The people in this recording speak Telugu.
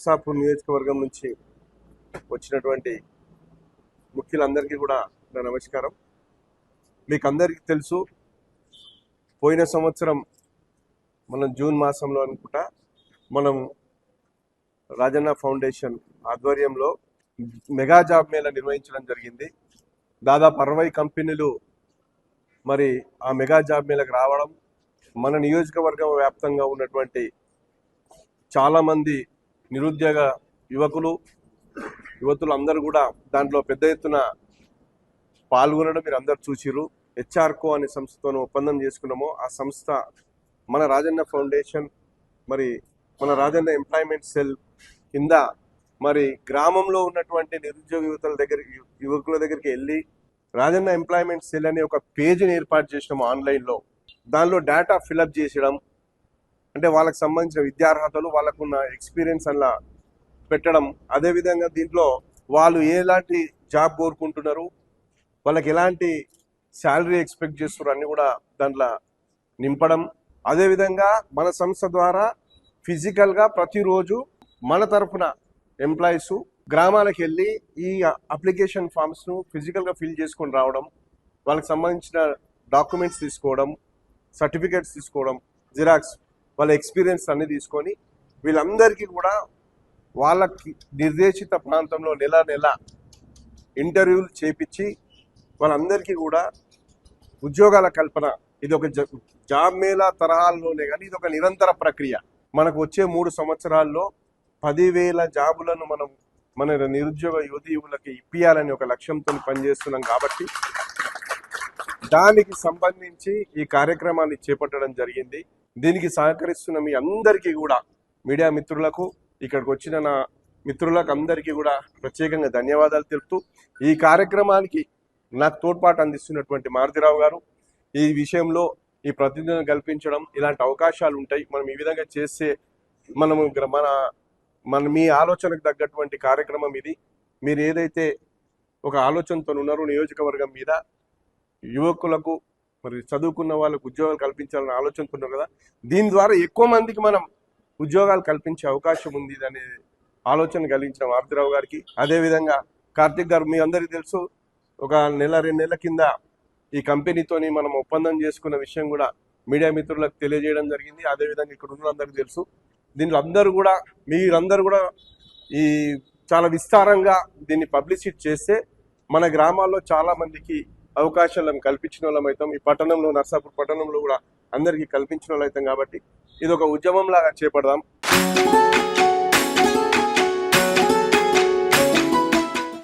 నర్సాపూర్ నియోజకవర్గం నుంచి వచ్చినటువంటి ముఖ్యులందరికీ కూడా నా నమస్కారం. మీకు అందరికీ తెలుసు, పోయిన సంవత్సరం మనం జూన్ మాసంలో అనుకుంటా మనం రాజన్న ఫౌండేషన్ ఆధ్వర్యంలో మెగా జాబ్ మేళా నిర్వహించడం జరిగింది. దాదాపు 60 కంపెనీలు మరి ఆ మెగా జాబ్ మేళకు రావడం, మన నియోజకవర్గం వ్యాప్తంగా ఉన్నటువంటి చాలామంది నిరుద్యోగ యువతులు అందరూ కూడా దాంట్లో పెద్ద ఎత్తున పాల్గొనడం మీరు అందరు చూసిరు. హెచ్ఆర్కో అనే సంస్థతో ఒప్పందం చేసుకున్నాము. ఆ సంస్థ మన రాజన్న ఫౌండేషన్ మరి మన రాజన్న ఎంప్లాయ్మెంట్ సెల్ కింద మరి గ్రామంలో ఉన్నటువంటి నిరుద్యోగ యువకుల దగ్గరికి వెళ్ళి రాజన్న ఎంప్లాయ్మెంట్ సెల్ అనే ఒక పేజీని ఏర్పాటు చేసినాము ఆన్లైన్లో. దానిలో డేటా ఫిలప్ చేసడం, అంటే వాళ్ళకి సంబంధించిన విద్యార్హతలు, వాళ్ళకున్న ఎక్స్పీరియన్స్ అలా పెట్టడం. అదేవిధంగా దీంట్లో వాళ్ళు ఎలాంటి జాబ్ కోరుకుంటున్నారు, వాళ్ళకి ఎలాంటి శాలరీ ఎక్స్పెక్ట్ చేస్తున్నారు అన్ని కూడా దాంట్లో నింపడం. అదేవిధంగా మన సంస్థ ద్వారా ఫిజికల్గా ప్రతిరోజు మన తరఫున ఎంప్లాయీస్ గ్రామాలకు వెళ్ళి ఈ అప్లికేషన్ ఫామ్స్ను ఫిజికల్గా ఫిల్ చేసుకొని రావడం, వాళ్ళకి సంబంధించిన డాక్యుమెంట్స్ తీసుకోవడం, సర్టిఫికేట్స్ తీసుకోవడం, జిరాక్స్, వాళ్ళ ఎక్స్పీరియన్స్ అన్ని తీసుకొని వీళ్ళందరికీ కూడా వాళ్ళకి నిర్దేశిత ప్రాంతంలో నెల ఇంటర్వ్యూలు చేపించి వాళ్ళందరికీ కూడా ఉద్యోగాల కల్పన. ఇది ఒక జాబ్ మేళా తరహాల్లోనే కానీ ఇది ఒక నిరంతర ప్రక్రియ. మనకు వచ్చే 3 సంవత్సరాల్లో 10,000 జాబులను మన నిరుద్యోగ యువతీయువులకి ఇప్పియాలని ఒక లక్ష్యంతో పనిచేస్తున్నాం. కాబట్టి దానికి సంబంధించి ఈ కార్యక్రమాన్ని చేపట్టడం జరిగింది. దీనికి సహకరిస్తున్న మీ అందరికీ కూడా, మీడియా మిత్రులకు, ఇక్కడికి వచ్చిన నా మిత్రులకు అందరికీ కూడా ప్రత్యేకంగా ధన్యవాదాలు తెలుపుతూ, ఈ కార్యక్రమానికి నాకు తోడ్పాటు అందిస్తున్నటువంటి మారుతిరావు గారు, ఈ విషయంలో ఈ ప్రతినిధులను కల్పించడం, ఇలాంటి అవకాశాలు ఉంటాయి, మనం ఈ విధంగా చేస్తే మనము మన మీ ఆలోచనకు తగ్గటువంటి కార్యక్రమం ఇది. మీరు ఏదైతే ఒక ఆలోచనతో ఉన్నారో నియోజకవర్గం మీద, యువకులకు మరి చదువుకున్న వాళ్ళకు ఉద్యోగాలు కల్పించాలనే ఆలోచనతో ఉన్నారు కదా, దీని ద్వారా ఎక్కువ మందికి మనం ఉద్యోగాలు కల్పించే అవకాశం ఉంది అనే ఆలోచన కలిగించిన మారుతిరావు గారికి, అదేవిధంగా కార్తిక్ గారు, మీ అందరికీ తెలుసు, ఒక 1-2 నెలల కింద ఈ కంపెనీతోని మనం ఒప్పందం చేసుకున్న విషయం కూడా మీడియా మిత్రులకు తెలియజేయడం జరిగింది. అదేవిధంగా ఇక్కడ ఉన్న అందరికీ తెలుసు. దీంట్లో మీరందరూ కూడా ఈ చాలా విస్తారంగా దీన్ని పబ్లిసిటీ చేస్తే మన గ్రామాల్లో చాలా మందికి అవకాశాలను కల్పించిన వాళ్ళం అవుతాం. ఈ పట్టణంలో, నర్సాపూర్ పట్టణంలో కూడా అందరికీ కల్పించిన వాళ్ళు అవుతాం. కాబట్టి ఇది ఒక ఉద్యమం లాగా చేపడదాం.